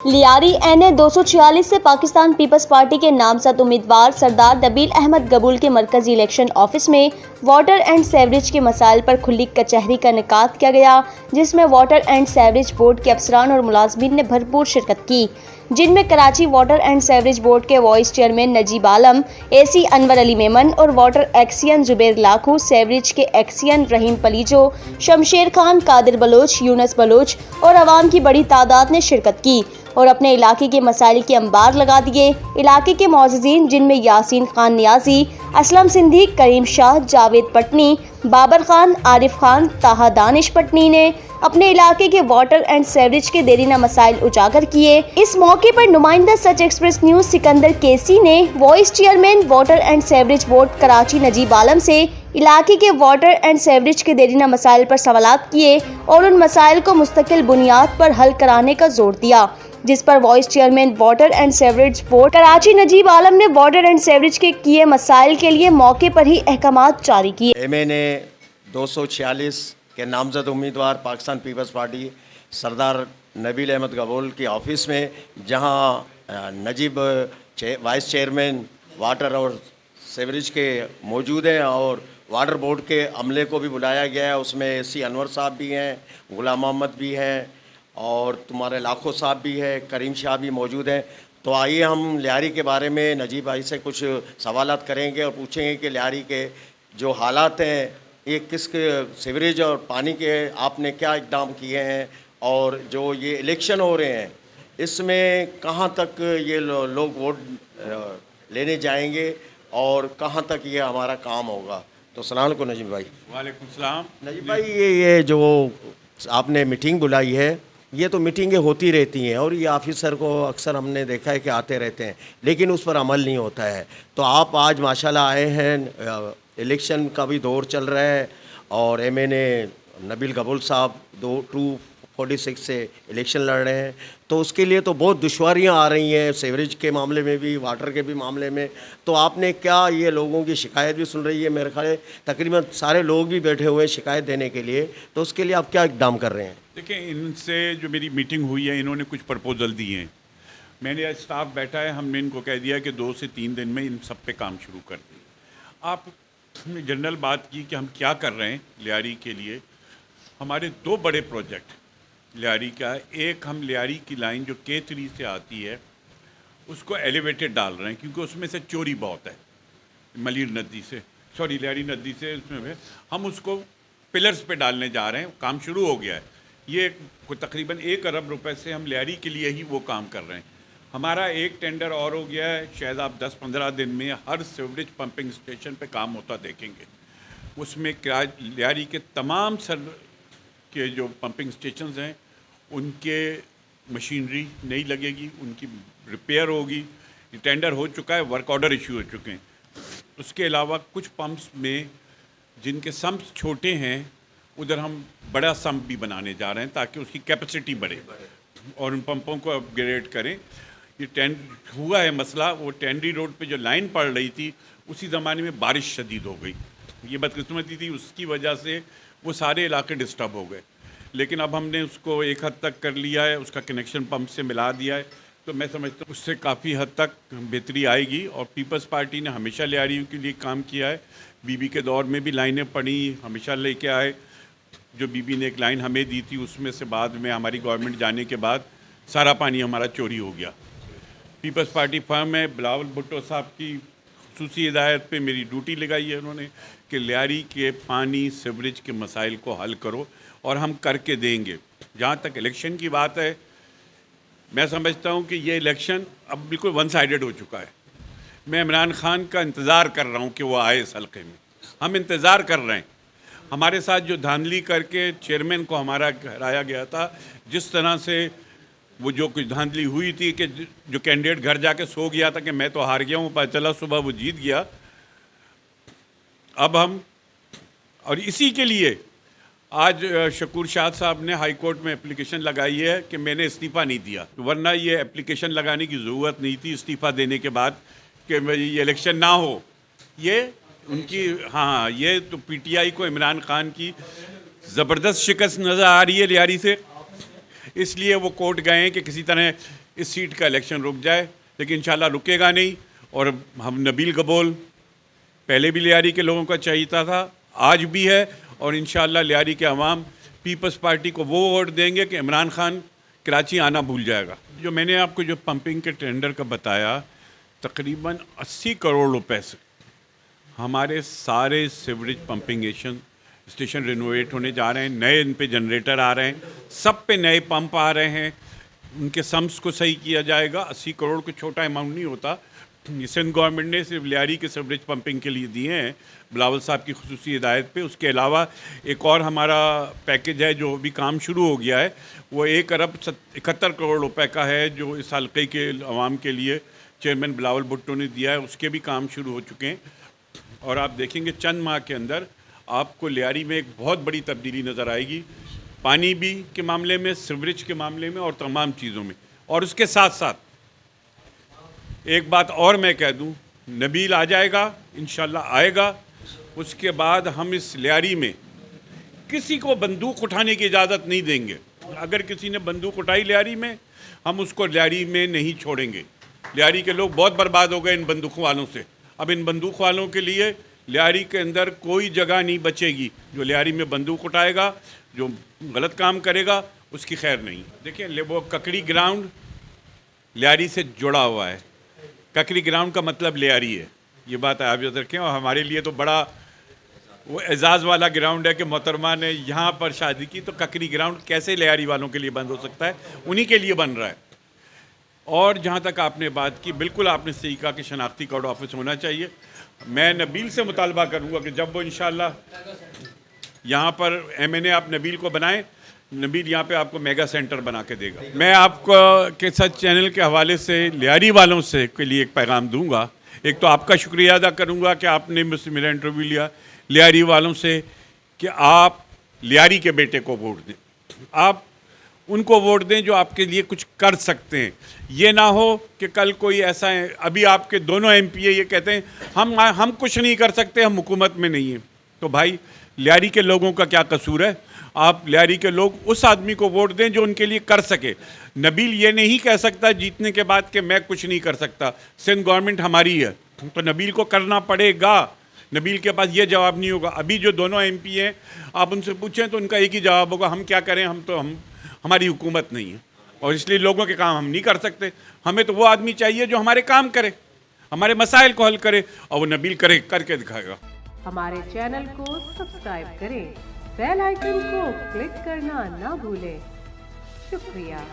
Lyari NA 246 से Pakistan peoples party के नामजद उम्मीदवार सरदार नबील अहमद गबूल के मरकजी इलेक्शन ऑफिस में वाटर एंड सेवरेज के मसाइल पर खुली कचहरी का इनेकाद किया गया, जिसमें वाटर एंड सेवरेज बोर्ड के अफसरान और मुलाजमीन ने भरपूर शिरकत की, जिनमें Karachi water and sewerage board के वाइस चेयरमैन नजीब आलम, AC अनवर अली मेमन और वाटर एक्सियन जुबैर लाखू, सेवरेज के एक्सियन रहीम पलीजो, शमशेर खान, कादिर बलोच, यूनस बलोच और अवाम की बड़ी तादाद ने शिरकत की और अपने इलाके के मसाइल के अंबार लगा दिए। इलाके के मौजूदीन, जिनमें यासीन खान नियाजी, असलम सिंधी, करीम शाह, जावेद पटनी, बाबर खान, आरिफ खान, ताहा दानिश पटनी ने अपने इलाके के वाटर एंड सेवरेज के देरीना मसाइल उजागर किए। इस मौके पर नुमाइंदा सच एक्सप्रेस न्यूज सिकंदर केसी ने vice chairman water and sewerage board Karachi Najeeb Alam से इलाके के वाटर एंड सेवरेज के देरीना मसाइल पर सवालात किए और उन मसाइल को मुस्तकिल बुनियाद पर हल कराने का जोर दिया, जिस पर vice chairman water and sewerage board Karachi Najeeb Alam ने वाटर एंड सेवरेज के किए मसाइल के लिए मौके पर ही अहकामात जारी किए। MNA 246 के नामजद उम्मीदवार पाकिस्तान पीपल्स पार्टी सरदार नबील अहमद गबूल के ऑफिस में, जहां नजीब वाइस चेयरमैन वाटर और सेवरेज के मौजूद हैं और वाटर बोर्ड के अमले को भी बुलाया गया है। उसमें AC अनवर साहब भी हैं, गुलाम मोहम्मद भी हैं और तुम्हारे लाखों साहब भी है, करीम शाह भी मौजूद हैं। तो आइए हम लियारी के बारे में नजीब भाई से कुछ सवालात करेंगे और पूछेंगे कि लियारी के जो हालात हैं, ये किस सीवरेज और पानी के आपने क्या इक़दाम किए हैं और जो ये इलेक्शन हो रहे हैं इसमें कहाँ तक ये लोग वोट लेने जाएंगे और कहाँ तक ये हमारा काम होगा। तो सलाम अलैकुम नजीब भाई। वालेकुम सलाम। नजीब भाई, ये जो आपने मीटिंग बुलाई है, ये तो मीटिंगें होती रहती हैं और ये ऑफिसर को अक्सर हमने देखा है कि आते रहते हैं, लेकिन उस पर अमल नहीं होता है। तो आप आज माशाल्लाह आए हैं, इलेक्शन का भी दौर चल रहा है और MNA नबील गबूल साहब 246 से इलेक्शन लड़ रहे हैं, तो उसके लिए तो बहुत दुश्वारियां आ रही हैं, सेवरेज के मामले में भी, वाटर के भी मामले में। तो आपने क्या, ये लोगों की शिकायत भी सुन रही है, मेरे ख्याल तकरीबन सारे लोग भी बैठे हुए हैं शिकायत देने के लिए, तो उसके लिए आप क्या इक़दाम कर रहे हैं? देखिए, इनसे जो मेरी मीटिंग हुई है, इन्होंने कुछ प्रपोजल दिए हैं। मैंने आज स्टाफ बैठा है, हमने इनको कह दिया कि 2 से 3 दिन में इन सब पे काम शुरू कर दें। आपने जनरल बात की कि हम क्या कर रहे हैं लियारी के लिए। हमारे 2 बड़े प्रोजेक्ट लियारी का, एक हम लियारी की लाइन जो K3 से आती है उसको एलिवेटेड डाल रहे हैं, क्योंकि उसमें से चोरी बहुत है मलिर नदी से, लियारी नदी से, उसमें हम उसको पिलर्स पे डालने जा रहे हैं। काम शुरू हो गया है। ये तकरीबन 1 अरब रुपए से हम लियारी के लिए ही वो काम कर रहे हैं। हमारा एक टेंडर और हो गया है, शायद आप 10-15 दिन में हर सीवरेज पंपिंग स्टेशन पे काम होता देखेंगे। उसमें लियारी के तमाम सर के जो पंपिंग स्टेशंस हैं उनके मशीनरी नहीं लगेगी, उनकी रिपेयर होगी। ये टेंडर हो चुका है, वर्क ऑर्डर इशू हो चुके हैं। उसके अलावा कुछ पंप्स में जिनके सम्प्स छोटे हैं, उधर हम बड़ा सम्प भी बनाने जा रहे हैं ताकि उसकी कैपेसिटी बढ़े और उन पंपों को अपग्रेड करें। ये हुआ है मसला, वो टेंडी रोड पे जो लाइन पड़ रही थी उसी ज़माने में बारिश शदीद हो गई, ये बदकिस्मती थी, उसकी वजह से वो सारे इलाके डिस्टर्ब हो गए। लेकिन अब हमने उसको एक हद तक कर लिया है, उसका कनेक्शन पंप से मिला दिया है, तो मैं समझता हूँ उससे काफ़ी हद तक बेहतरी आएगी। और पीपल्स पार्टी ने हमेशा लियारियों के लिए काम किया है। बीबी के दौर में भी लाइनें पड़ी, हमेशा लेके आए। जो बीबी ने एक लाइन हमें दी थी, उसमें से बाद में हमारी गवर्नमेंट जाने के बाद सारा पानी हमारा चोरी हो गया। पीपल्स पार्टी फर्म है, बिलावल भुट्टो साहब की खुसूसी हिदायत पे मेरी ड्यूटी लगाई है उन्होंने कि लियारी के पानी सीवरेज के मसाइल को हल करो, और हम करके देंगे। जहाँ तक इलेक्शन की बात है, मैं समझता हूँ कि ये इलेक्शन अब बिल्कुल वन साइडेड हो चुका है। मैं इमरान खान का इंतज़ार कर रहा हूँ कि वो आए इस हल्के में, हम इंतज़ार कर रहे हैं। हमारे साथ जो धांधली करके चेयरमैन को हमारा हराया गया था, जिस तरह से वो जो कुछ धांधली हुई थी कि जो कैंडिडेट घर जाके सो गया था कि मैं तो हार गया हूँ, पता चला सुबह वो जीत गया। अब हम, और इसी के लिए आज शकूर शाह साहब ने हाई कोर्ट में एप्लीकेशन लगाई है कि मैंने इस्तीफ़ा नहीं दिया, वरना ये एप्लीकेशन लगाने की ज़रूरत नहीं थी इस्तीफ़ा देने के बाद कि ये इलेक्शन ना हो। ये उनकी, हाँ, ये तो PTI को इमरान खान की ज़बरदस्त शिकस्त नज़र आ रही है लियारी से, इसलिए वो कोर्ट गए हैं कि किसी तरह इस सीट का इलेक्शन रुक जाए, लेकिन इंशाल्लाह रुकेगा नहीं। और हम नबील गबोल पहले भी लियारी के लोगों का चाहता था, आज भी है, और इंशाल्लाह लियारी के अवाम पीपल्स पार्टी को वो वोट देंगे कि इमरान खान कराची आना भूल जाएगा। जो मैंने आपको जो पंपिंग के टेंडर का बताया, तकरीबन 80 करोड़ रुपए से हमारे सारे सीवरेज पंपिंग स्टेशन रिनोवेट होने जा रहे हैं, नए इन पे जनरेटर आ रहे हैं, सब पे नए पंप आ रहे हैं, उनके सम्स को सही किया जाएगा। 80 करोड़ को छोटा अमाउंट नहीं होता। सिंध गवर्नमेंट ने सिर्फ लियारी के सीवरेज पंपिंग के लिए दिए हैं बिलावल साहब की खुसूसी हिदायत पे। उसके अलावा एक और हमारा पैकेज है जो भी काम शुरू हो गया है, वो 1 अरब 71 करोड़ रुपए का है, जो इस हल्के के अवाम के लिए चेयरमैन बिलावल भुट्टो ने दिया है। उसके भी काम शुरू हो चुके हैं, और आप देखेंगे चंद माह के अंदर आपको लियारी में एक बहुत बड़ी तब्दीली नज़र आएगी, पानी भी के मामले में, सीवरेज के मामले में, और तमाम चीज़ों में। और उसके साथ साथ एक बात और मैं कह दूं, नबील आ जाएगा, इंशाल्लाह आएगा। उसके बाद हम इस लियारी में किसी को बंदूक उठाने की इजाज़त नहीं देंगे। अगर किसी ने बंदूक उठाई लियारी में, हम उसको लियारी में नहीं छोड़ेंगे। लियारी के लोग बहुत बर्बाद हो गए इन बंदूक वालों से। अब इन बंदूक वालों के लिए लियारी के अंदर कोई जगह नहीं बचेगी। जो लियारी में बंदूक उठाएगा, जो गलत काम करेगा, उसकी खैर नहीं। देखिए, वो ककड़ी ग्राउंड लियारी से जुड़ा हुआ है। ककड़ी ग्राउंड का मतलब लियारी है, ये बात आप याद रखें। और हमारे लिए तो बड़ा वो एजाज़ वाला ग्राउंड है कि मोहतरमा ने यहाँ पर शादी की, तो ककड़ी ग्राउंड कैसे लियारी वालों के लिए बंद हो सकता है? उन्हीं के लिए बन रहा है। और जहाँ तक आपने बात की, बिल्कुल आपने सही कहा कि शनाख्ती कार्ड ऑफिस होना चाहिए। मैं नबील से मुतालबा करूँगा कि जब वो इंशाल्लाह यहाँ पर MNA आप नबील को बनाएं, नबील यहाँ पे आपको मेगा सेंटर बना के देगा। मैं आपको के साथ चैनल के हवाले से लियारी वालों से के लिए एक पैगाम दूंगा। एक तो आपका शुक्रिया अदा करूँगा कि आपने मुझसे मेरा इंटरव्यू लिया। लियारी वालों से कि आप लियारी के बेटे को वोट दें, आप उनको वोट दें जो आपके लिए कुछ कर सकते हैं। ये ना हो कि कल कोई ऐसा है, अभी आपके दोनों MPA ये कहते हैं हम कुछ नहीं कर सकते, हम हुकूमत में नहीं हैं। तो भाई, लियारी के लोगों का क्या कसूर है? आप लियारी के लोग उस आदमी को वोट दें जो उनके लिए कर सके। नबील ये नहीं कह सकता जीतने के बाद कि मैं कुछ नहीं कर सकता, सिंध गवर्नमेंट हमारी है। तो नबील को करना पड़ेगा। नबील के पास ये जवाब नहीं होगा। अभी जो दोनों MP हैं, आप उनसे पूछें तो उनका एक ही जवाब होगा, हम क्या करें, हमारी हुकूमत नहीं है, और इसलिए लोगों के काम हम नहीं कर सकते। हमें तो वो आदमी चाहिए जो हमारे काम करे, हमारे मसाइल को हल करे, और वो नबील करके दिखाएगा। हमारे चैनल को सब्सक्राइब करें, बेल आइकन को क्लिक करना ना भूलें। शुक्रिया।